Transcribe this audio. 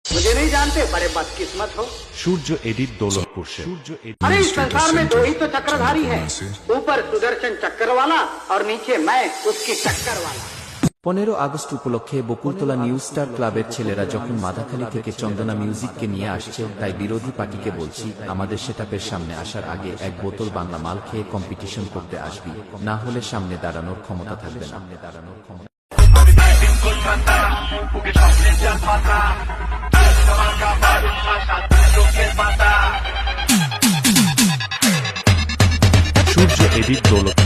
मुझे नहीं जानते, बड़े बदकिस्मत हो। सूर्य एडिट दौलतपुर से। अरे इस संसार में दो ही तो चक्रधारी है, ऊपर सुदर्शन चक्कर वाला और नीचे मैं उसकी टक्कर वाला। 15 আগস্ট উপলক্ষে বকুলতলা নিউ স্টার ক্লাবের ছেলেরা যখন মাদাখালী থেকে চন্দনা মিউজিককে নিয়ে আসছে, তাই বিরোধী পার্টিকে বলছি, আমাদের সেটআপের সামনে আসার আগে এক বোতল বাংলা মাল খেয়ে কম্পিটিশন করতে আসবি, না হলে সামনে দাঁড়ানোর ক্ষমতা থাকবে না। सूर्य एडिट दौलतपुर।